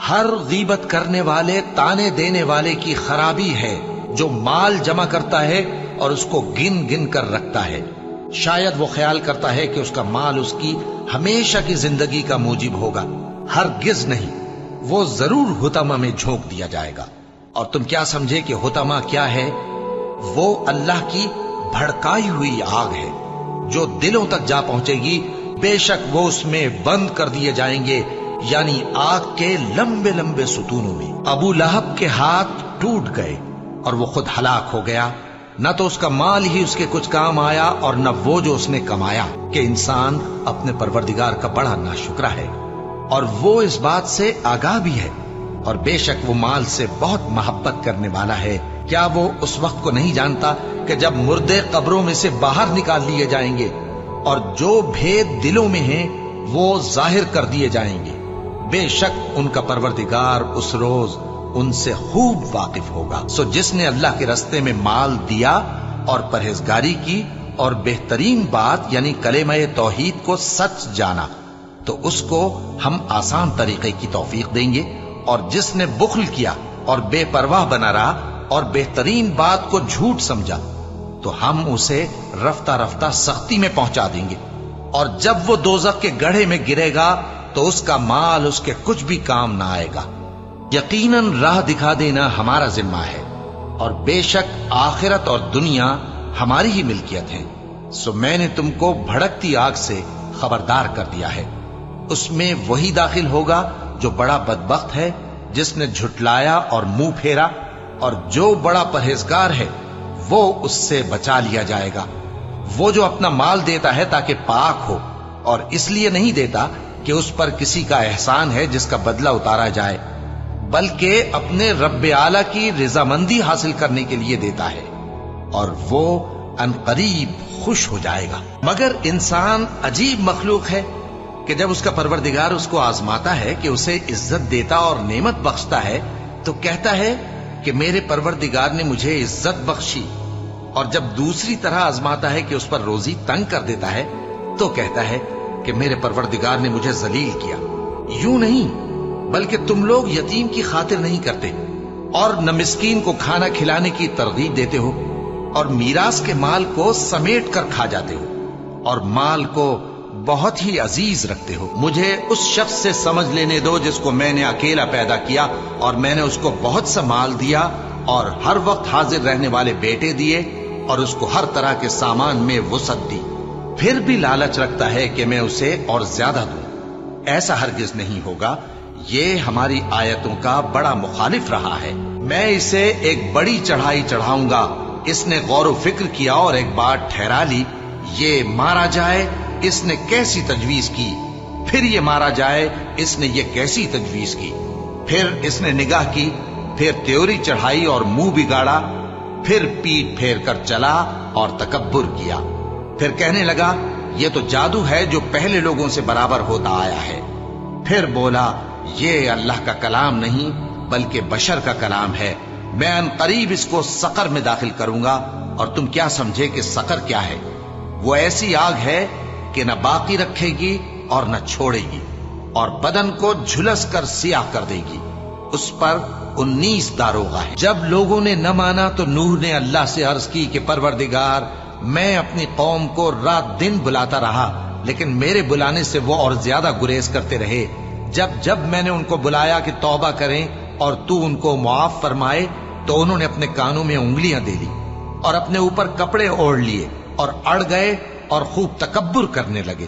ہر غیبت کرنے والے تانے دینے والے کی خرابی ہے جو مال جمع کرتا ہے اور اس کو گن گن کر رکھتا ہے، شاید وہ خیال کرتا ہے کہ اس کا مال اس کی ہمیشہ کی زندگی کا موجب ہوگا، ہرگز نہیں، وہ ضرور حطمہ میں جھونک دیا جائے گا۔ اور تم کیا سمجھے کہ حطمہ کیا ہے؟ وہ اللہ کی بھڑکائی ہوئی آگ ہے جو دلوں تک جا پہنچے گی، بے شک وہ اس میں بند کر دیے جائیں گے، یعنی آگ کے لمبے لمبے ستونوں میں۔ ابو لہب کے ہاتھ ٹوٹ گئے اور وہ خود ہلاک ہو گیا، نہ تو اس کا مال ہی اس کے کچھ کام آیا اور نہ وہ جو اس نے کمایا، کہ انسان اپنے پروردگار کا بڑا ناشکرا ہے، اور وہ اس بات سے آگاہ بھی ہے، اور بے شک وہ مال سے بہت محبت کرنے والا ہے۔ کیا وہ اس وقت کو نہیں جانتا کہ جب مردے قبروں میں سے باہر نکال لیے جائیں گے اور جو بھید دلوں میں ہیں وہ ظاہر کر دیے جائیں گے، بے شک ان کا پروردگار اس روز ان سے خوب واقف ہوگا۔ سو جس نے اللہ کے رستے میں مال دیا اور پرہیزگاری کی اور بہترین بات یعنی کلمہ توحید کو سچ جانا، تو اس کو ہم آسان طریقے کی توفیق دیں گے، اور جس نے بخل کیا اور بے پرواہ بنا رہا اور بہترین بات کو جھوٹ سمجھا، تو ہم اسے رفتہ رفتہ سختی میں پہنچا دیں گے، اور جب وہ دوزخ کے گڑھے میں گرے گا تو اس کا مال اس کے کچھ بھی کام نہ آئے گا۔ یقیناً راہ دکھا دینا ہمارا ذمہ ہے، اور بے شک آخرت اور دنیا ہماری ہی ملکیت ہے۔ سو میں نے تم کو بھڑکتی آگ سے خبردار کر دیا ہے، اس میں وہی داخل ہوگا جو بڑا بدبخت ہے، جس نے جھٹلایا اور منہ پھیرا، اور جو بڑا پرہیزگار ہے وہ اس سے بچا لیا جائے گا۔ وہ جو اپنا مال دیتا ہے تاکہ پاک ہو، اور اس لیے نہیں دیتا کہ اس پر کسی کا احسان ہے جس کا بدلہ اتارا جائے، بلکہ اپنے رب اعلیٰ کی رضامندی حاصل کرنے کے لیے دیتا ہے، اور وہ عنقریب خوش ہو جائے گا۔ مگر انسان عجیب مخلوق ہے کہ جب اس کا پروردگار اس کو آزماتا ہے کہ اسے عزت دیتا اور نعمت بخشتا ہے تو کہتا ہے کہ میرے پروردگار نے مجھے عزت بخشی، اور جب دوسری طرح آزماتا ہے کہ اس پر روزی تنگ کر دیتا ہے تو کہتا ہے کہ میرے پروردگار نے مجھے ذلیل کیا۔ یوں نہیں، بلکہ تم لوگ یتیم کی خاطر نہیں کرتے اور نہ مسکین کو کھانا کھلانے کی ترغیب دیتے ہو، اور میراث کے مال کو سمیٹ کر کھا جاتے ہو، اور مال کو بہت ہی عزیز رکھتے ہو۔ مجھے اس شخص سے سمجھ لینے دو جس کو میں نے اکیلا پیدا کیا، اور میں نے اس کو بہت سا مال دیا اور ہر وقت حاضر رہنے والے بیٹے دیے، اور اس کو ہر طرح کے سامان میں وسعت دی، پھر بھی لالچ رکھتا ہے کہ میں اسے اور زیادہ دوں۔ ایسا ہرگز نہیں ہوگا، یہ ہماری آیتوں کا بڑا مخالف رہا ہے۔ میں اسے ایک بڑی چڑھائی چڑھاؤں گا، اس نے غور و فکر کیا اور ایک بات ٹھہرا لی، یہ مارا جائے، اس نے کیسی تجویز کی، پھر یہ مارا جائے، اس نے یہ کیسی تجویز کی، پھر اس نے نگاہ کی، پھر تیوری چڑھائی اور منہ بگاڑا، پھر پیٹ پھیر کر چلا اور تکبر کیا، پھر کہنے لگا یہ تو جادو ہے جو پہلے لوگوں سے برابر ہوتا آیا ہے، پھر بولا یہ اللہ کا کلام نہیں بلکہ بشر کا کلام ہے، میں عنقریب اس کو سقر میں داخل کروں گا۔ اور تم کیا سمجھے کہ سقر کیا ہے؟ وہ ایسی آگ ہے کہ نہ باقی رکھے گی اور نہ چھوڑے گی، اور بدن کو جھلس کر سیاہ کر دے گی، اس پر 19 داروغہ ہیں۔ جب لوگوں نے نہ مانا تو نوح نے اللہ سے عرض کی کہ پروردگار، میں اپنی قوم کو رات دن بلاتا رہا، لیکن میرے بلانے سے وہ اور زیادہ گریز کرتے رہے۔ جب میں نے ان کو بلایا کہ توبہ کریں اور تو ان کو معاف فرمائے، تو انہوں نے اپنے کانوں میں انگلیاں دے لی اور اپنے اوپر کپڑے اوڑھ لیے اور اڑ گئے اور خوب تکبر کرنے لگے۔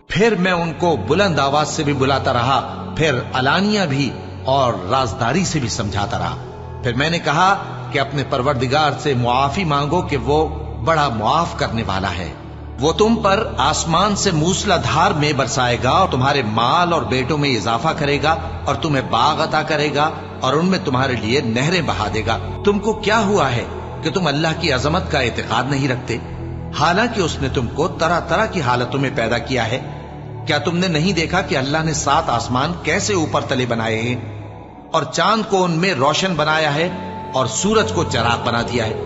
پھر میں ان کو بلند آواز سے بھی بلاتا رہا، پھر علانیہ بھی اور رازداری سے بھی سمجھاتا رہا۔ پھر میں نے کہا کہ اپنے پروردگار سے معافی مانگو کہ وہ بڑا معاف کرنے والا ہے، وہ تم پر آسمان سے موسلا دھار میں برسائے گا اور تمہارے مال اور بیٹوں میں اضافہ کرے گا اور تمہیں باغ عطا کرے گا اور ان میں تمہارے لیے نہریں بہا دے گا۔ تم کو کیا ہوا ہے کہ تم اللہ کی عظمت کا اعتقاد نہیں رکھتے، حالانکہ اس نے تم کو طرح طرح کی حالتوں میں پیدا کیا ہے؟ کیا تم نے نہیں دیکھا کہ اللہ نے 7 آسمان کیسے اوپر تلے بنائے ہیں، اور چاند کو ان میں روشن بنایا ہے اور سورج کو چراغ بنا دیا ہے؟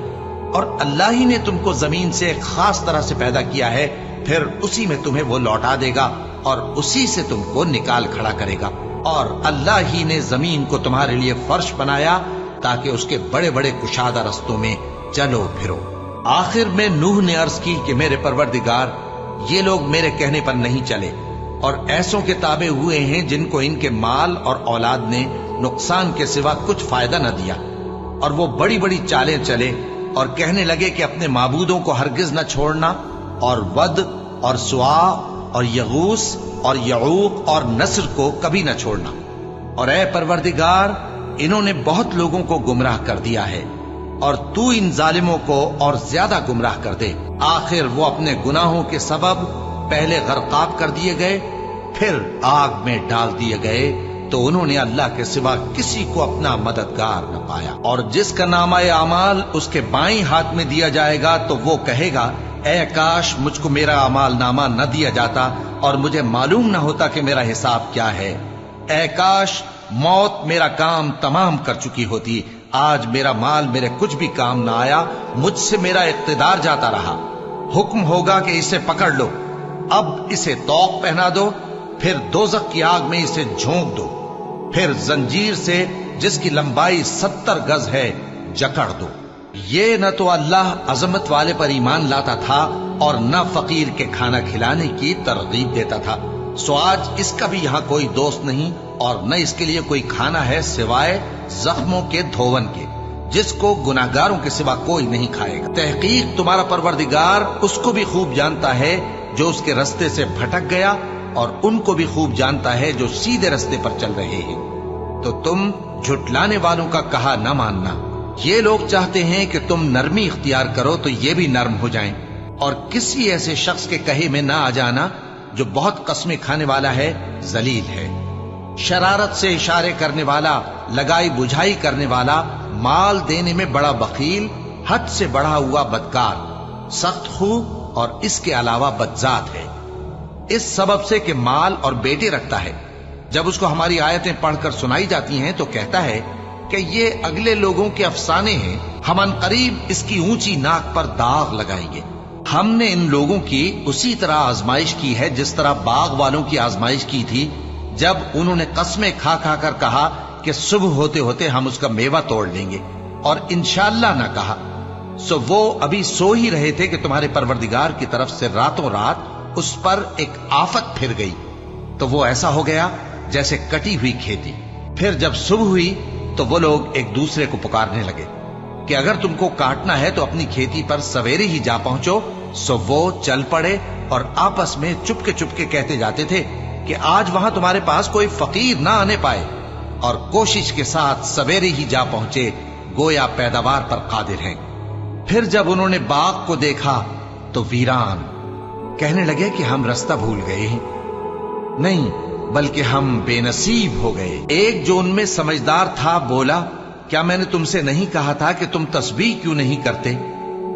اور اللہ ہی نے تم کو زمین سے ایک خاص طرح سے پیدا کیا ہے، پھر اسی میں تمہیں وہ لوٹا دے گا اور اسی سے تم کو نکال کھڑا کرے گا۔ اور اللہ ہی نے زمین کو تمہارے لیے فرش بنایا تاکہ اس کے بڑے بڑے کشادہ رستوں میں چلو پھرو۔ آخر میں نوح نے عرض کی کہ میرے پروردگار، یہ لوگ میرے کہنے پر نہیں چلے اور ایسوں کے تابع ہوئے ہیں جن کو ان کے مال اور اولاد نے نقصان کے سوا کچھ فائدہ نہ دیا، اور وہ بڑی بڑی چالیں چلے اور کہنے لگے کہ اپنے معبودوں کو ہرگز نہ چھوڑنا، اور ود اور سوا اور یغوث اور یعوق اور نصر کو کبھی نہ چھوڑنا، اور اے پروردگار انہوں نے بہت لوگوں کو گمراہ کر دیا ہے، اور تو ان ظالموں کو اور زیادہ گمراہ کر دے۔ آخر وہ اپنے گناہوں کے سبب پہلے غرقاب کر دیے گئے، پھر آگ میں ڈال دیے گئے، تو انہوں نے اللہ کے سوا کسی کو اپنا مددگار نہ پایا۔ اور جس کا نامہ اعمال اس کے بائیں ہاتھ میں دیا جائے گا تو وہ کہے گا، اے کاش مجھ کو میرا اعمال نامہ نہ دیا جاتا اور مجھے معلوم نہ ہوتا کہ میرا حساب کیا ہے۔ اے کاش موت میرا کام تمام کر چکی ہوتی، آج میرا مال میرے کچھ بھی کام نہ آیا، مجھ سے میرا اقتدار جاتا رہا۔ حکم ہوگا کہ اسے پکڑ لو، اب اسے طوق پہنا دو، پھر دوزخ کی آگ میں اسے جھونک دو، پھر زنجیر سے جس کی لمبائی 70 گز ہے جکڑ دو۔ یہ نہ تو اللہ عظمت والے پر ایمان لاتا تھا اور نہ فقیر کے کھانا کھلانے کی ترغیب دیتا تھا، سو آج اس کا بھی یہاں کوئی دوست نہیں اور نہ اس کے لیے کوئی کھانا ہے سوائے زخموں کے دھون کے، جس کو گناہگاروں کے سوا کوئی نہیں کھائے گا۔ تحقیق تمہارا پروردگار اس کو بھی خوب جانتا ہے جو اس کے رستے سے بھٹک گیا، اور ان کو بھی خوب جانتا ہے جو سیدھے رستے پر چل رہے ہیں۔ تو تم جھٹلانے والوں کا کہا نہ ماننا، یہ لوگ چاہتے ہیں کہ تم نرمی اختیار کرو تو یہ بھی نرم ہو جائیں، اور کسی ایسے شخص کے کہے میں نہ آ جانا جو بہت قسمیں کھانے والا ہے، ذلیل ہے، شرارت سے اشارے کرنے والا، لگائی بجھائی کرنے والا، مال دینے میں بڑا بخیل، حد سے بڑھا ہوا بدکار، سخت خو اور اس کے علاوہ بدذات ہے، اس سبب سے کہ مال اور بیٹے رکھتا ہے۔ جب اس کو ہماری آیتیں پڑھ کر سنائی جاتی ہیں تو کہتا ہے کہ یہ اگلے لوگوں کے افسانے ہیں، ہم ان قریب اس کی اونچی ناک پر داغ لگائیں گے۔ ہم نے ان لوگوں کی اسی طرح آزمائش کی ہے جس طرح باغ والوں کی آزمائش کی تھی، جب انہوں نے قسمیں کھا کھا کر کہا کہ صبح ہوتے ہوتے ہم اس کا میوہ توڑ لیں گے، اور انشاءاللہ نہ کہا، سو وہ ابھی سو ہی رہے تھے کہ تمہارے پروردگار کی طرف سے راتوں رات اس پر ایک آفت پھر گئی، تو وہ ایسا ہو گیا جیسے کٹی ہوئی کھیتی۔ پھر جب صبح ہوئی تو وہ لوگ ایک دوسرے کو پکارنے لگے کہ اگر تم کو کاٹنا ہے تو اپنی کھیتی پر سویرے ہی جا پہنچو، سو وہ چل پڑے اور آپس میں چپ کے کہتے جاتے تھے کہ آج وہاں تمہارے پاس کوئی فقیر نہ آنے پائے، اور کوشش کے ساتھ سویرے ہی جا پہنچے، گویا پیداوار پر قادر ہیں۔ پھر جب انہوں نے باغ کو دیکھا تو ویران، کہنے لگے کہ ہم رستہ بھول گئے ہیں، نہیں بلکہ ہم بے نصیب ہو گئے۔ ایک جو ان میں سمجھدار تھا بولا، کیا میں نے تم سے نہیں کہا تھا کہ تم تسبیح کیوں نہیں کرتے؟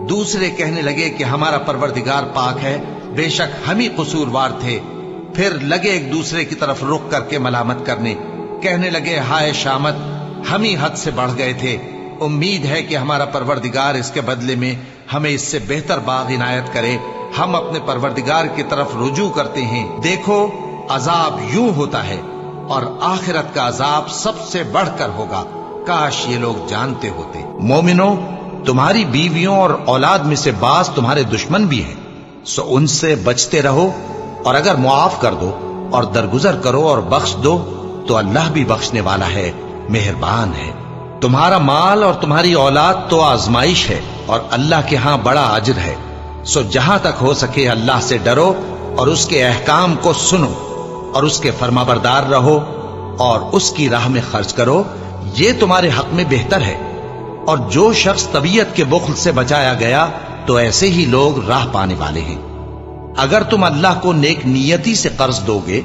دوسرے کہنے لگے کہ ہمارا پروردگار پاک ہے، بے شک ہم ہی قصوروار تھے۔ پھر لگے ایک دوسرے کی طرف رخ کر کے ملامت کرنے، کہنے لگے ہائے شامت، ہم ہی حد سے بڑھ گئے تھے، امید ہے کہ ہمارا پروردگار اس کے بدلے میں ہمیں اس سے بہتر باغ عنایت کرے، ہم اپنے پروردگار کی طرف رجوع کرتے ہیں۔ دیکھو عذاب یوں ہوتا ہے، اور آخرت کا عذاب سب سے بڑھ کر ہوگا، کاش یہ لوگ جانتے ہوتے۔ مومنو، تمہاری بیویوں اور اولاد میں سے بعض تمہارے دشمن بھی ہیں، سو ان سے بچتے رہو، اور اگر معاف کر دو اور درگزر کرو اور بخش دو تو اللہ بھی بخشنے والا ہے، مہربان ہے۔ تمہارا مال اور تمہاری اولاد تو آزمائش ہے، اور اللہ کے ہاں بڑا اجر ہے، سو جہاں تک ہو سکے اللہ سے ڈرو اور اس کے احکام کو سنو اور اس کے فرمانبردار رہو اور اس کی راہ میں خرچ کرو، یہ تمہارے حق میں بہتر ہے۔ اور جو شخص طبیعت کے بخل سے بچایا گیا تو ایسے ہی لوگ راہ پانے والے ہیں۔ اگر تم اللہ کو نیک نیتی سے قرض دو گے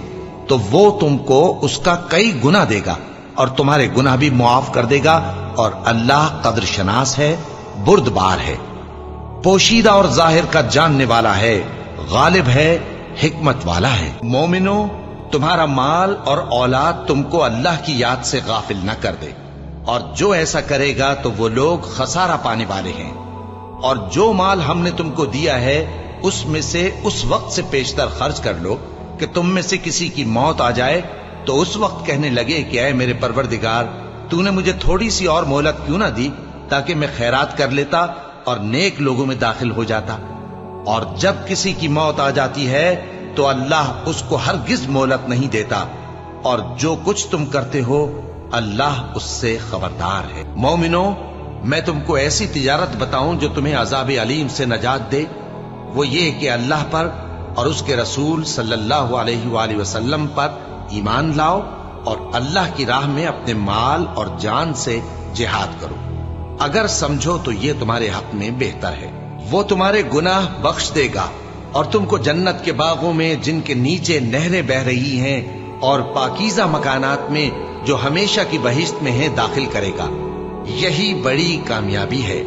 تو وہ تم کو اس کا کئی گنا دے گا اور تمہارے گناہ بھی معاف کر دے گا، اور اللہ قدر شناس ہے، بردبار ہے، پوشیدہ اور ظاہر کا جاننے والا ہے، غالب ہے، حکمت والا ہے۔ مومنو، تمہارا مال اور اولاد تم کو اللہ کی یاد سے غافل نہ کر دے، اور جو ایسا کرے گا تو وہ لوگ خسارہ پانے والے ہیں۔ اور جو مال ہم نے تم کو دیا ہے اس میں سے اس وقت سے پیشتر خرچ کر لو کہ تم میں سے کسی کی موت آ جائے تو اس وقت کہنے لگے کہ اے میرے پروردگار، تو نے مجھے تھوڑی سی اور مہلت کیوں نہ دی تاکہ میں خیرات کر لیتا اور نیک لوگوں میں داخل ہو جاتا۔ اور جب کسی کی موت آ جاتی ہے تو اللہ اس کو ہرگز مہلت نہیں دیتا، اور جو کچھ تم کرتے ہو اللہ اس سے خبردار ہے۔ مومنو، میں تم کو ایسی تجارت بتاؤں جو تمہیں عذاب علیم سے نجات دے؟ وہ یہ کہ اللہ پر اور اس کے رسول صلی اللہ علیہ وآلہ وسلم پر ایمان لاؤ اور اللہ کی راہ میں اپنے مال اور جان سے جہاد کرو۔ اگر سمجھو تو یہ تمہارے حق میں بہتر ہے۔ وہ تمہارے گناہ بخش دے گا اور تم کو جنت کے باغوں میں جن کے نیچے نہریں بہ رہی ہیں اور پاکیزہ مکانات میں جو ہمیشہ کی بہشت میں ہیں داخل کرے گا۔ یہی بڑی کامیابی ہے۔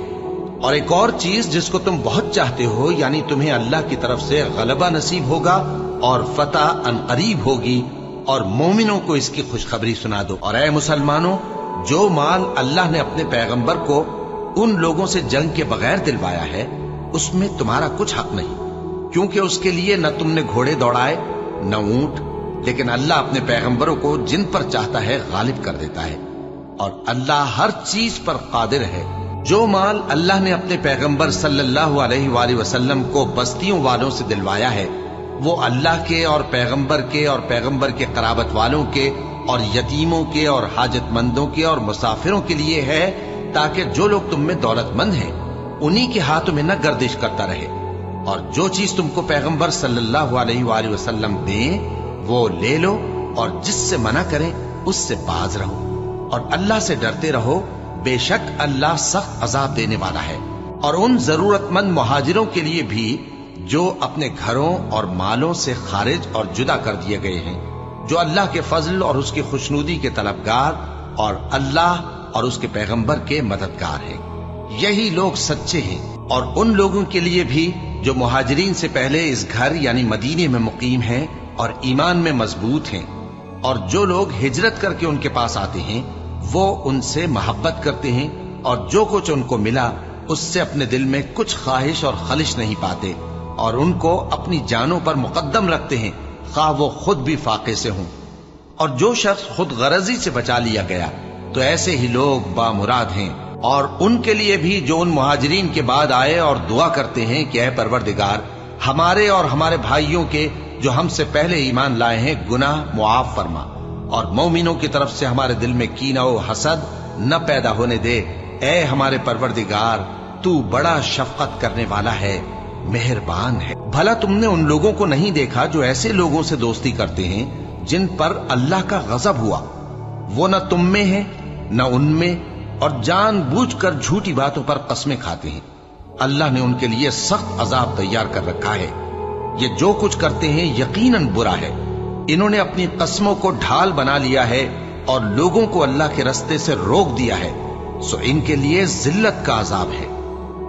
اور ایک اور چیز جس کو تم بہت چاہتے ہو، یعنی تمہیں اللہ کی طرف سے غلبہ نصیب ہوگا اور فتح ان قریب ہوگی، اور مومنوں کو اس کی خوشخبری سنا دو۔ اور اے مسلمانوں، جو مال اللہ نے اپنے پیغمبر کو ان لوگوں سے جنگ کے بغیر دلوایا ہے اس میں تمہارا کچھ حق نہیں، کیونکہ اس کے لیے نہ تم نے گھوڑے دوڑائے نہ اونٹ، لیکن اللہ اپنے پیغمبروں کو جن پر چاہتا ہے غالب کر دیتا ہے، اور اللہ ہر چیز پر قادر ہے۔ جو مال اللہ نے اپنے پیغمبر صلی اللہ علیہ وآلہ وسلم کو بستیوں والوں سے دلوایا ہے وہ اللہ کے اور پیغمبر کے قرابت والوں کے اور یتیموں کے اور حاجت مندوں کے اور مسافروں کے لیے ہے، تاکہ جو لوگ تم میں دولت مند ہیں انہی کے ہاتھوں میں نہ گردش کرتا رہے، اور جو چیز تم کو پیغمبر صلی اللہ علیہ وآلہ وسلم دیں وہ لے لو، اور جس سے منع کریں اس سے باز رہو، اور اللہ سے ڈرتے رہو، بے شک اللہ سخت عذاب دینے والا ہے۔ اور ان ضرورت مند مہاجروں کے لیے بھی جو اپنے گھروں اور مالوں سے خارج اور جدا کر دیے گئے ہیں، جو اللہ کے فضل اور اس کی خوشنودی کے طلبگار اور اللہ اور اس کے پیغمبر کے مددگار ہیں، یہی لوگ سچے ہیں۔ اور ان لوگوں کے لیے بھی جو مہاجرین سے پہلے اس گھر یعنی مدینے میں مقیم ہیں اور ایمان میں مضبوط ہیں، اور جو لوگ ہجرت کر کے ان کے پاس آتے ہیں وہ ان سے محبت کرتے ہیں، اور جو کچھ ان کو ملا اس سے اپنے دل میں کچھ خواہش اور خلش نہیں پاتے، اور ان کو اپنی جانوں پر مقدم رکھتے ہیں خواہ وہ خود بھی فاقے سے ہوں۔ اور جو شخص خود غرضی سے بچا لیا گیا تو ایسے ہی لوگ بامراد ہیں۔ اور ان کے لیے بھی جو ان مہاجرین کے بعد آئے اور دعا کرتے ہیں کہ اے پروردگار، ہمارے اور ہمارے بھائیوں کے جو ہم سے پہلے ایمان لائے ہیں گناہ معاف فرما، اور مومنوں کی طرف سے ہمارے دل میں کینہ و حسد نہ پیدا ہونے دے۔ اے ہمارے پروردگار، تو بڑا شفقت کرنے والا ہے، مہربان ہے۔ بھلا تم نے ان لوگوں کو نہیں دیکھا جو ایسے لوگوں سے دوستی کرتے ہیں جن پر اللہ کا غضب ہوا؟ وہ نہ تم میں ہے نہ ان میں، اور جان بوجھ کر جھوٹی باتوں پر قسمیں کھاتے ہیں۔ اللہ نے ان کے لیے سخت عذاب تیار کر رکھا ہے۔ یہ جو کچھ کرتے ہیں یقیناً برا ہے۔ انہوں نے اپنی قسموں کو ڈھال بنا لیا ہے اور لوگوں کو اللہ کے رستے سے روک دیا ہے، سو ان کے لیے ذلت کا عذاب ہے۔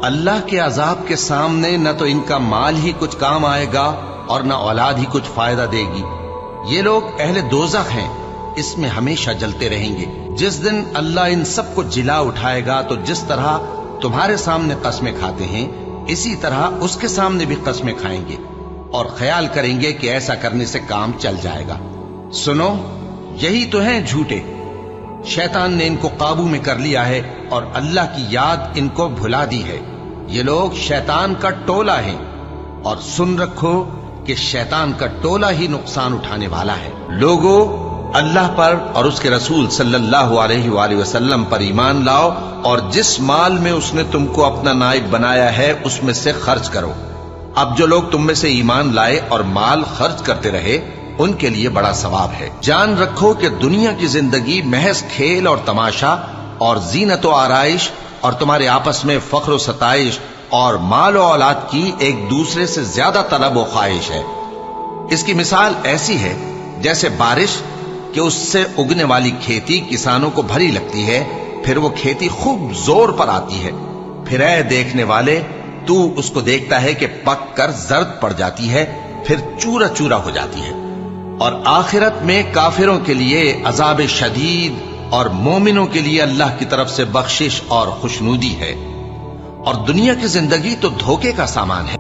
اللہ کے عذاب کے سامنے نہ تو ان کا مال ہی کچھ کام آئے گا اور نہ اولاد ہی کچھ فائدہ دے گی۔ یہ لوگ اہل دوزخ ہیں، اس میں ہمیشہ جلتے رہیں گے۔ جس دن اللہ ان سب کو جلا اٹھائے گا تو جس طرح تمہارے سامنے قسمیں کھاتے ہیں اسی طرح اس کے سامنے بھی قسمیں کھائیں گے، اور خیال کریں گے کہ ایسا کرنے سے کام چل جائے گا۔ سنو، یہی تو ہیں جھوٹے۔ شیطان نے ان کو قابو میں کر لیا ہے اور اللہ کی یاد ان کو بھلا دی ہے۔ یہ لوگ شیطان کا ٹولہ ہیں، اور سن رکھو کہ شیطان کا ٹولہ ہی نقصان اٹھانے والا ہے۔ لوگو، اللہ پر اور اس کے رسول صلی اللہ علیہ وآلہ وسلم پر ایمان لاؤ، اور جس مال میں اس نے تم کو اپنا نائب بنایا ہے اس میں سے خرچ کرو۔ اب جو لوگ تم میں سے ایمان لائے اور مال خرچ کرتے رہے ان کے لیے بڑا ثواب ہے۔ جان رکھو کہ دنیا کی زندگی محض کھیل اور تماشا اور زینت و آرائش اور تمہارے آپس میں فخر و ستائش اور مال و اولاد کی ایک دوسرے سے زیادہ طلب و خواہش ہے۔ اس کی مثال ایسی ہے جیسے بارش کہ اس سے اگنے والی کھیتی کسانوں کو بھری لگتی ہے، پھر وہ کھیتی خوب زور پر آتی ہے، پھر اے دیکھنے والے تو اس کو دیکھتا ہے کہ پک کر زرد پڑ جاتی ہے، پھر چورا چورا ہو جاتی ہے۔ اور آخرت میں کافروں کے لیے عذاب شدید اور مومنوں کے لیے اللہ کی طرف سے بخشش اور خوشنودی ہے۔ اور دنیا کی زندگی تو دھوکے کا سامان ہے۔